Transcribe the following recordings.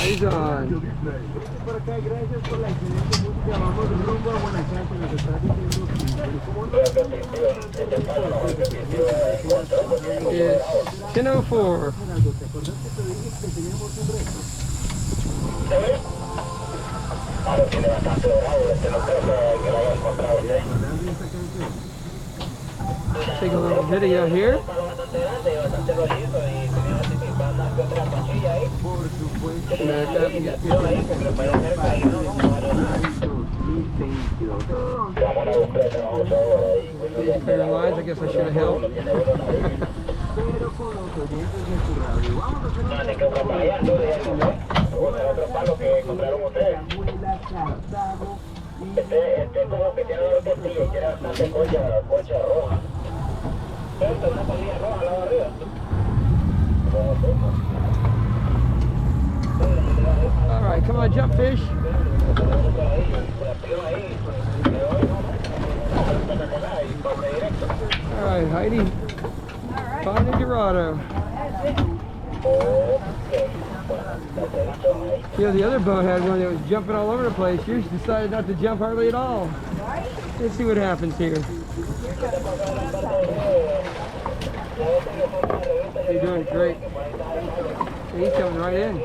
Eyes on. Por acá, gracias por la excelente música. Vamos rumbo a Guanacaste, nos está diciendo It's 10:04. ¿Te acordás que te dije que teníamos un reto? Claro, tiene bastante dorado, no creo que lo haya encontrado ya. Take a little video here. Por supuesto. Paralyzed, I guess I should have helped. Pero con los oyentes de tu radio. Vamos a hacer otro palo que encontraron ustedes. Este como que tiene una tortilla y tiene bastante concha roja. Esta es una colilla roja al lado de arriba. All right, come on, jump fish. All right, Heidi. Finding Dorado. Yeah, the other boat had one that was jumping all over the place. Yours decided not to jump hardly at all. Let's see what happens here. You're doing great. He's coming right in.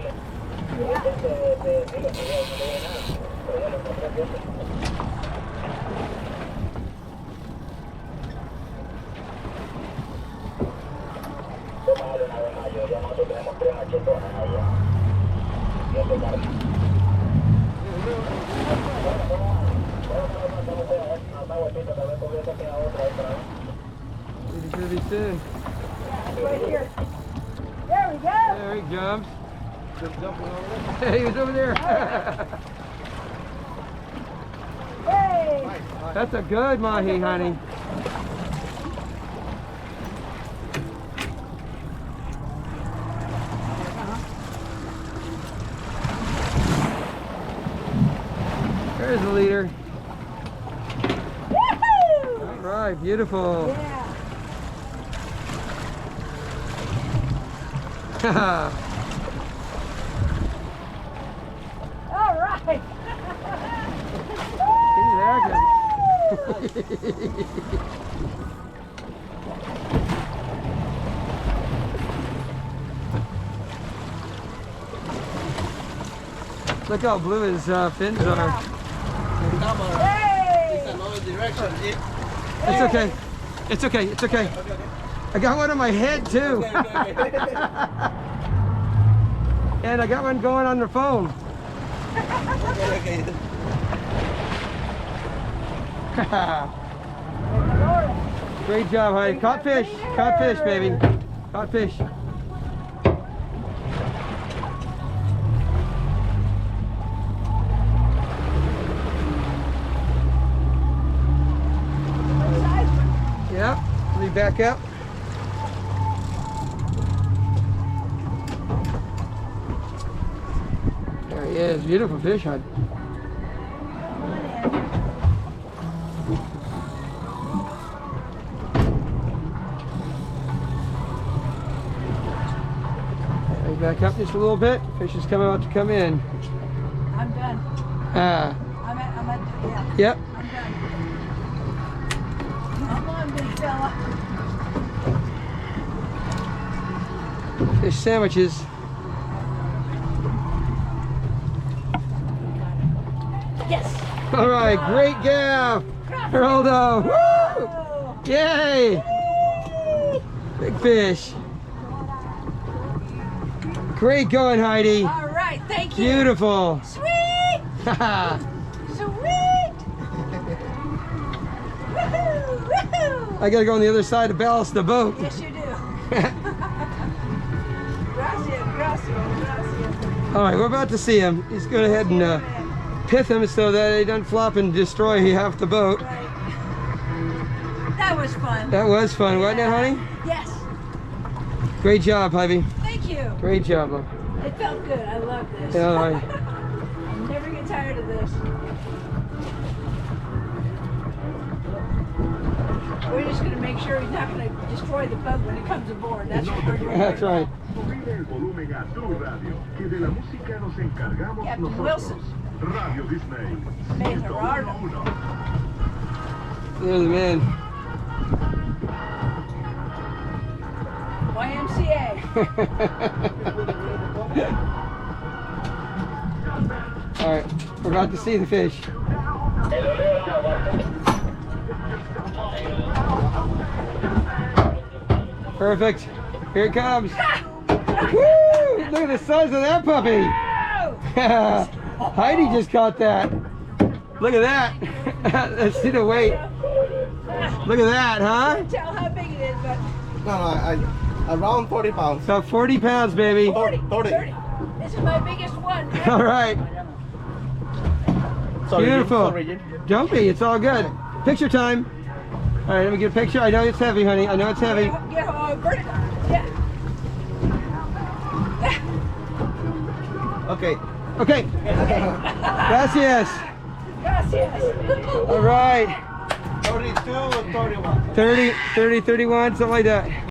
He's gonna be soon. Right here. There we go. There he jumps. He was over there. Hey. That's a good mahi, honey. There's the leader. Woohoo! All right, beautiful. Yeah. All right. He's active. Look how blue his fins are. Hey. It's okay. It's okay. It's okay. I got one on my head too. And I got one going on the phone. Great job, Heidi. Caught fish. Caught fish, baby. Caught fish. Yep. Let me back up. There he is. Beautiful fish, Heidi. Back up just a little bit. Fish is coming out to come in. I'm done. Ah. I'm at, yeah. Yep. I'm done. Come on, big fella. Fish sandwiches. Yes. All right, great gaff. Dorado. Woo! Yay! Big fish. Great going, Heidi. All right, thank you. Beautiful. Sweet. Sweet. Woohoo! Woohoo! I gotta go on the other side to balance the boat. Yes, you do. Gracias, gracias, gracias. All right, we're about to see him. He's going ahead and pith him so that he doesn't flop and destroy half the boat. Right. That was fun. That was fun, wasn't it, honey? Yes. Great job, Heidi. Thank you. Great job, love. It felt good. I love this. Yeah, all right. I'll never get tired of this. We're just going to make sure he's not going to destroy the boat when it comes aboard. That's what we're doing. That's right. Subir el volumen a tu radio, que de la música nos encargamos Captain nosotros. Wilson. Radio Disney. Mahi Dorado. 101. There's the man. YMCA. All right, we're about to see the fish. Perfect. Here it comes. Woo! Look at the size of that puppy. Heidi just caught that. Look at that. Let's see the weight. Look at that, huh? Can't tell how big it is, but Around 40 pounds. About 40 pounds, baby. 40, 30. 30. This is my biggest one. All right. Sorry, Beautiful. sorry. Don't be. It's all good. Picture time. All right, let me get a picture. I know it's heavy, honey. I know it's heavy. Get vertical. Yeah. Okay. Okay. Gracias. Gracias. All right. 32 or 31. 30, 31, something like that.